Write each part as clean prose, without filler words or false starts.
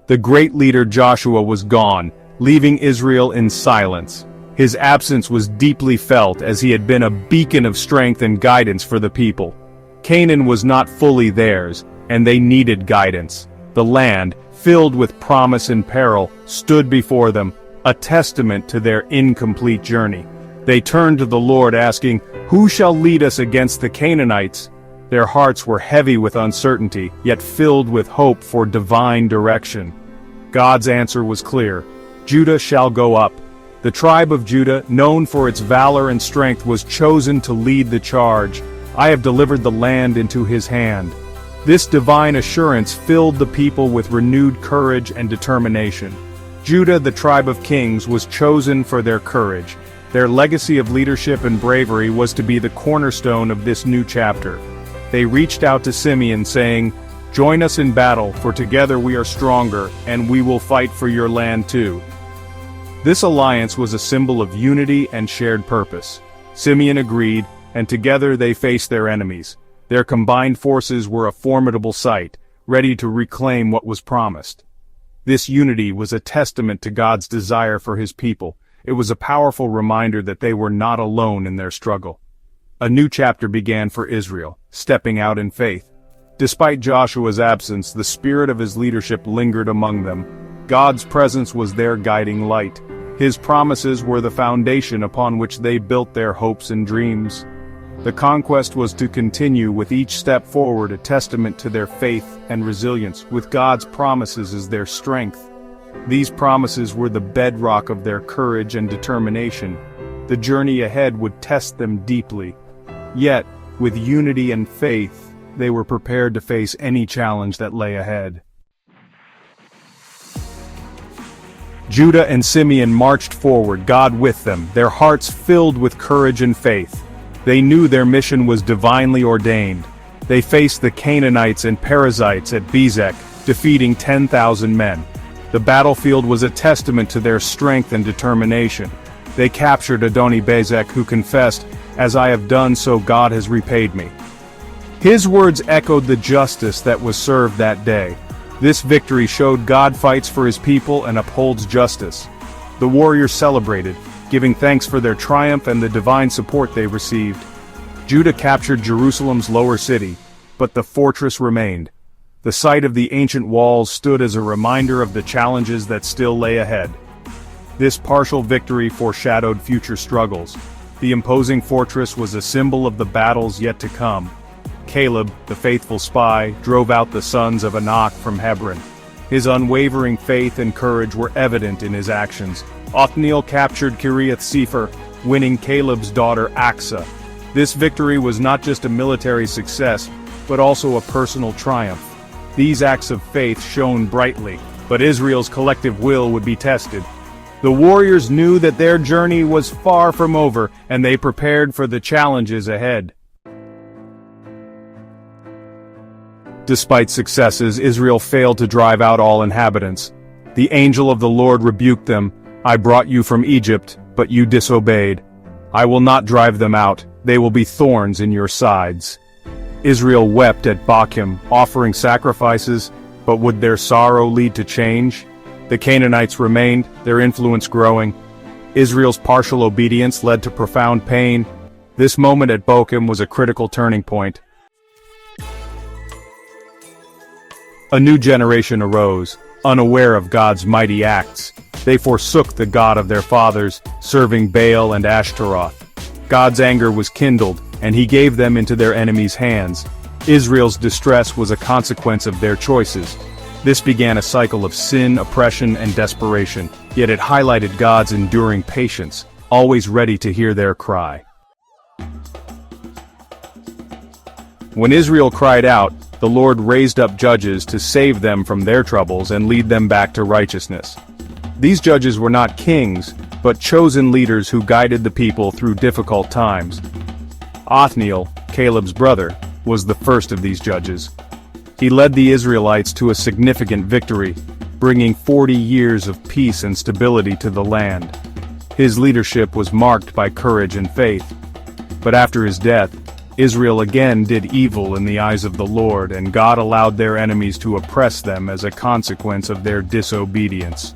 The great leader Joshua was gone, leaving Israel in silence. His absence was deeply felt as he had been a beacon of strength and guidance for the people. Canaan was not fully theirs, and they needed guidance. The land, filled with promise and peril, stood before them, a testament to their incomplete journey. They turned to the Lord asking, "Who shall lead us against the Canaanites?" Their hearts were heavy with uncertainty, yet filled with hope for divine direction. God's answer was clear. Judah shall go up. The tribe of Judah, known for its valor and strength, was chosen to lead the charge. I have delivered the land into his hand. This divine assurance filled the people with renewed courage and determination. Judah, the tribe of kings, was chosen for their courage. Their legacy of leadership and bravery was to be the cornerstone of this new chapter. They reached out to Simeon saying, "Join us in battle, for together we are stronger, and we will fight for your land too." This alliance was a symbol of unity and shared purpose. Simeon agreed, and together they faced their enemies. Their combined forces were a formidable sight, ready to reclaim what was promised. This unity was a testament to God's desire for his people. It was a powerful reminder that they were not alone in their struggle. A new chapter began for Israel, stepping out in faith. Despite Joshua's absence, the spirit of his leadership lingered among them. God's presence was their guiding light. His promises were the foundation upon which they built their hopes and dreams. The conquest was to continue, with each step forward a testament to their faith and resilience, with God's promises as their strength. These promises were the bedrock of their courage and determination. The journey ahead would test them deeply. Yet, with unity and faith, they were prepared to face any challenge that lay ahead. Judah and Simeon marched forward, God with them, their hearts filled with courage and faith. They knew their mission was divinely ordained. They faced the Canaanites and Perizzites at Bezek, defeating 10,000 men. The battlefield was a testament to their strength and determination. They captured Adoni-Bezek, who confessed, "As I have done, so God has repaid me." His words echoed the justice that was served that day. This victory showed God fights for his people and upholds justice. The warriors celebrated, giving thanks for their triumph and the divine support they received. Judah captured Jerusalem's lower city, but the fortress remained. The sight of the ancient walls stood as a reminder of the challenges that still lay ahead. This partial victory foreshadowed future struggles. The imposing fortress was a symbol of the battles yet to come. Caleb, the faithful spy, drove out the sons of Anak from Hebron. His unwavering faith and courage were evident in his actions. Othniel captured Kiriath Sepher, winning Caleb's daughter Aksa. This victory was not just a military success, but also a personal triumph. These acts of faith shone brightly, but Israel's collective will would be tested. The warriors knew that their journey was far from over, and they prepared for the challenges ahead. Despite successes, Israel failed to drive out all inhabitants. The angel of the Lord rebuked them, "I brought you from Egypt, but you disobeyed. I will not drive them out, they will be thorns in your sides." Israel wept at Bochim, offering sacrifices, but would their sorrow lead to change? The Canaanites remained, their influence growing. Israel's partial obedience led to profound pain. This moment at Bochim was a critical turning point. A new generation arose, unaware of God's mighty acts. They forsook the God of their fathers, serving Baal and Ashtaroth. God's anger was kindled, and he gave them into their enemies' hands. Israel's distress was a consequence of their choices. This began a cycle of sin, oppression, and desperation, yet it highlighted God's enduring patience, always ready to hear their cry. When Israel cried out, the Lord raised up judges to save them from their troubles and lead them back to righteousness. These judges were not kings, but chosen leaders who guided the people through difficult times. Othniel, Caleb's brother, was the first of these judges. He led the Israelites to a significant victory, bringing 40 years of peace and stability to the land. His leadership was marked by courage and faith. But after his death, Israel again did evil in the eyes of the Lord, and God allowed their enemies to oppress them as a consequence of their disobedience.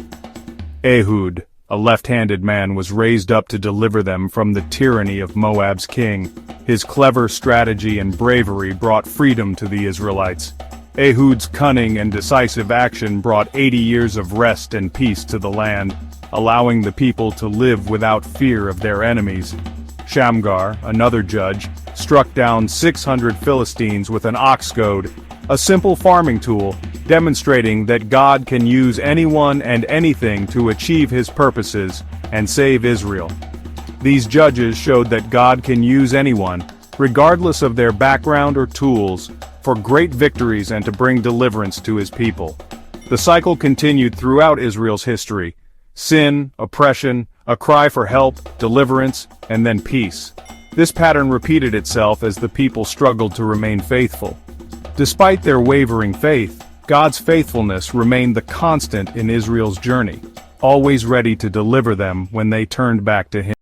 Ehud, a left-handed man, was raised up to deliver them from the tyranny of Moab's king. His clever strategy and bravery brought freedom to the Israelites. Ehud's cunning and decisive action brought 80 years of rest and peace to the land, allowing the people to live without fear of their enemies. Shamgar, another judge, struck down 600 Philistines with an ox goad, a simple farming tool, demonstrating that God can use anyone and anything to achieve his purposes and save Israel. These judges showed that God can use anyone, regardless of their background or tools, for great victories and to bring deliverance to his people. The cycle continued throughout Israel's history: sin, oppression, a cry for help, deliverance, and then peace. This pattern repeated itself as the people struggled to remain faithful. Despite their wavering faith, God's faithfulness remained the constant in Israel's journey, always ready to deliver them when they turned back to him.